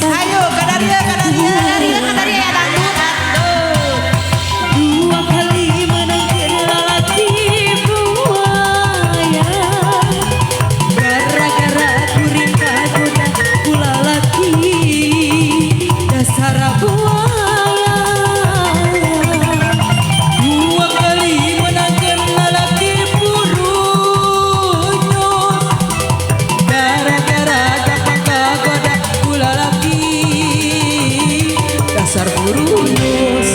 Ayo Kadaria ya dangdut. Dua kali menangkan lelaki buaya. Gara-gara kuring kagoda pula laki dasar buaya. Dua kali menangkan lelaki burunyus. Gara-gara gampang kagoda pula laki dasar burunyus.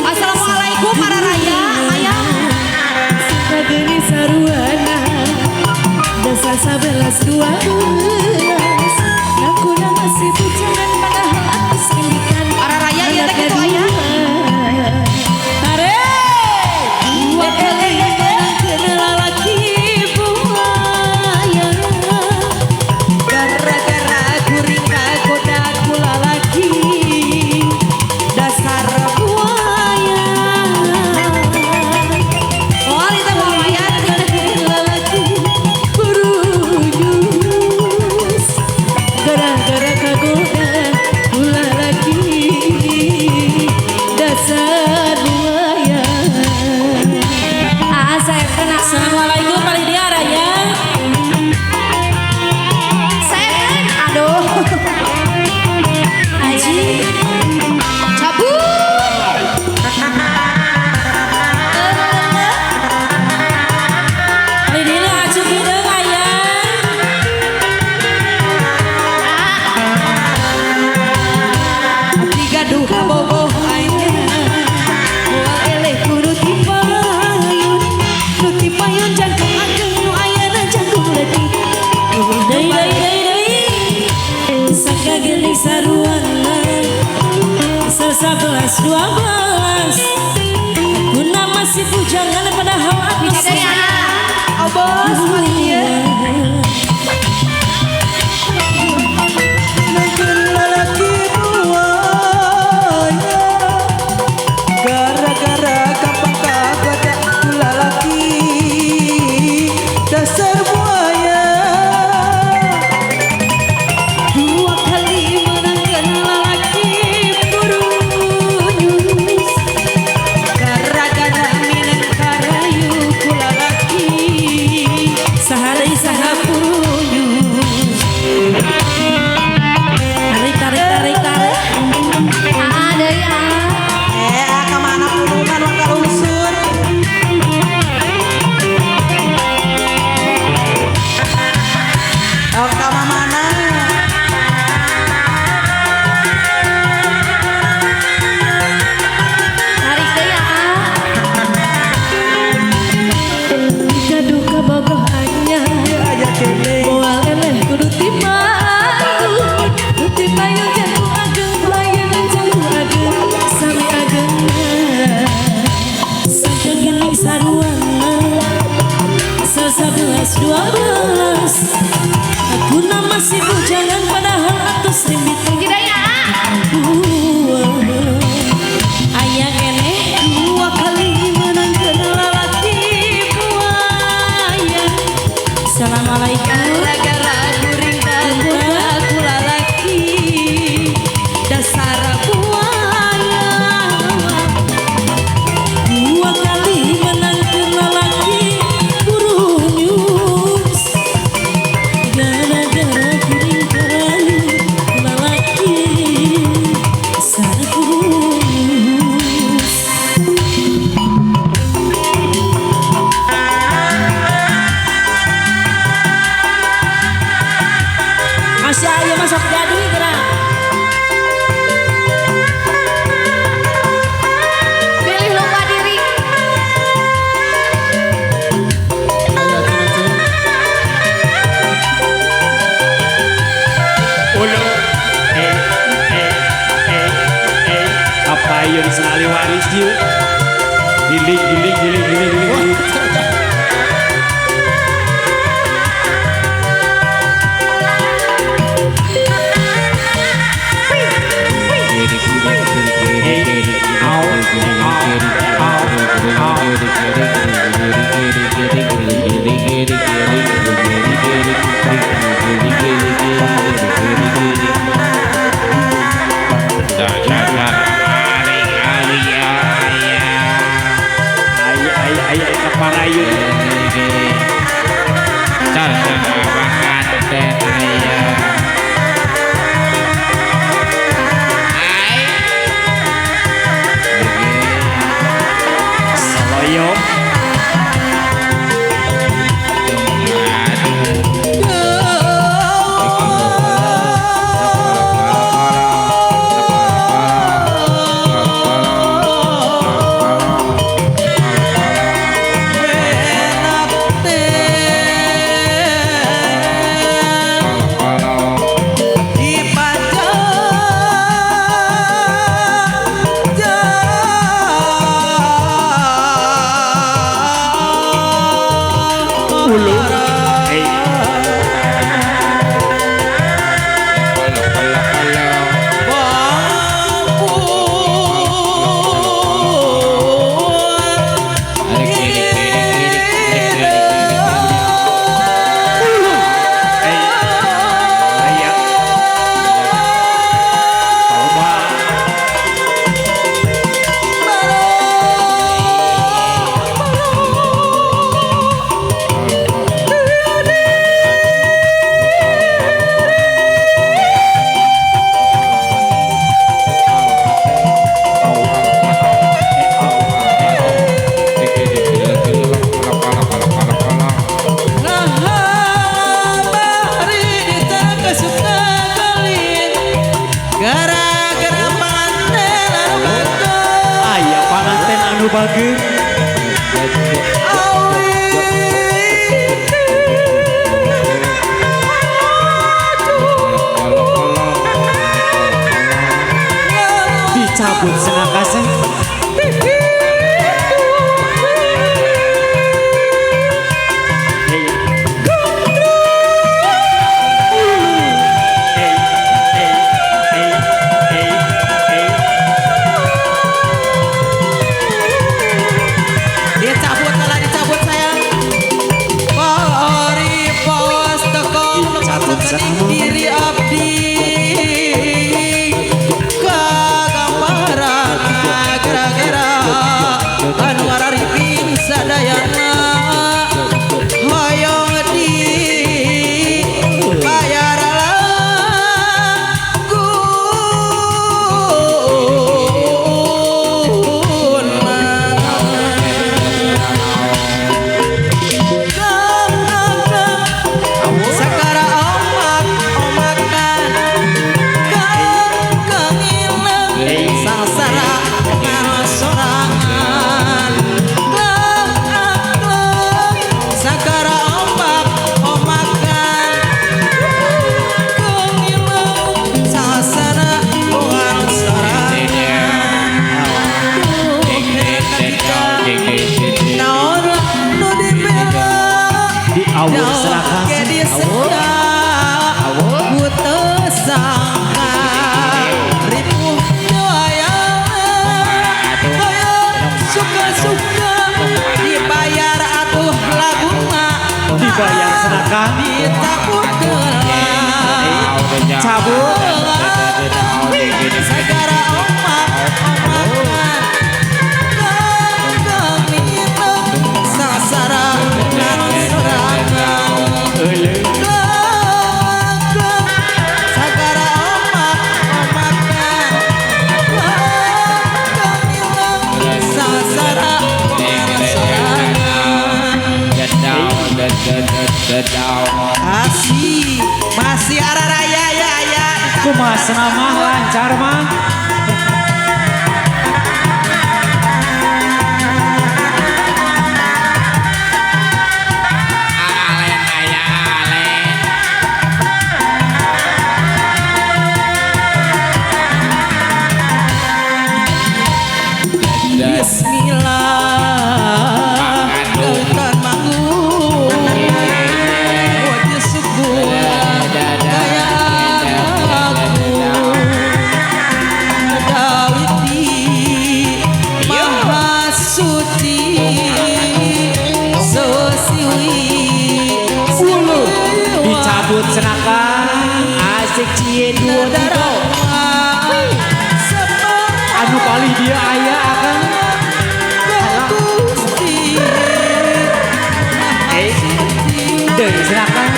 Assalamualaikum para raya, ayah. Geni saruana dasa 11-12 aku masih bujangan padahal atas indikan Para raya iya teh gitu ayah. dua kali menangkan lelaki buaya. Gara-gara kuring kagoda kula laki dasar buaya. Oh, itu mau ayah. Lelaki berunyus. Gara-gara kagoda kula laki dasar buaya. Saya kena. Assalamualaikum Pak Lydia Raya. Saya aduh. Aji Cabut. Lydia aja bideng ayah. Abdi gaduh kabogoh ayah. Moal eleh kudu tipayun. Nu tipayun jangkung ageng nu ayana jangkung letih. Deui. Sangka geuning saruana. 11-12 Guna masih bujangan padahal abis Ada ya. Oh bos, paling dia. Nangkeun lalaki buaya. Gara-gara gampang kagoda ku lalaki dasar buaya. Dua kali menangkan lalaki burunyus. Gara-gara minang karayu ku lalaki sahari saha burunyus. Tarik. Ada ya. Kemana pulungan wong kalunsur. Ka mana? Tarik deh ya. Gaduh kabogoh anyar. Moal eleh kudu tipayun. Nu tipayun jangkung ageng layanan jangkung ageng sami agengna. Sangka geuning saruana 11-12 aku masih bujangan padahal atus rimbit. Tidak ya. Ayah keneh dua kali menangkan lelaki buaya. Assalamualaikum. Gara-gara kuring kagoda kula laki dasar buaya. Dua kali menangkan lelaki burunyus. Gara-gara kuring karayu kula laki dasar burunyus. Masih aja masuk jadi gerak. Pilih lupa diri. ayo disenali waris yuk. Giling. Bagus. Dicabut senakasih. Diri abdi kagambaran gara-gara anu arifin sadayana hoyong di bayar Awur seraka jadi sedap putus sangka ripuh suka-suka dibayar atuh laguna dibayar seraka ditabur gelang cabut segara omak-omakan kami sasara dengan sagara omak-omakan sasara asih masih arah raya ya kumaha senamah lancar mah. Akang asik cie 2 3. Anu paling dia ayah Akang. Deui silakan.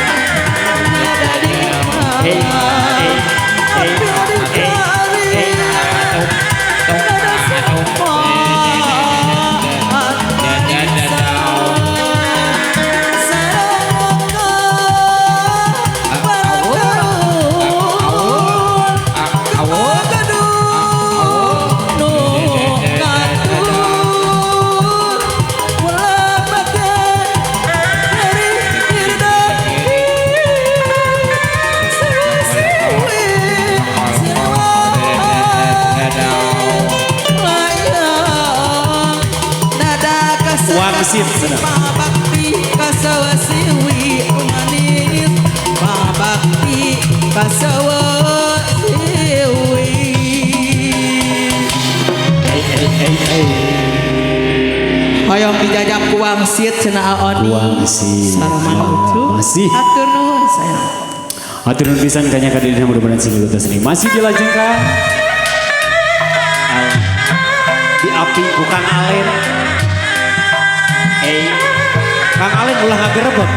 Wangsit Bakti kasawa siwi manis bakti kasawa siwi Hoyong dijajak ku wangsit cenah Oni Wangsit. Saramana ucu Masih. Atur nuhun sayang Atur nuhun pisan kanya kadirinya mudah-mudahan sing lutas ini masih dilanjutkan. Di api bukan alen. Kang Alen ulah ngagerebek.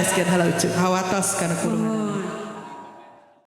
sekian halau cek hawatos karena kurungan.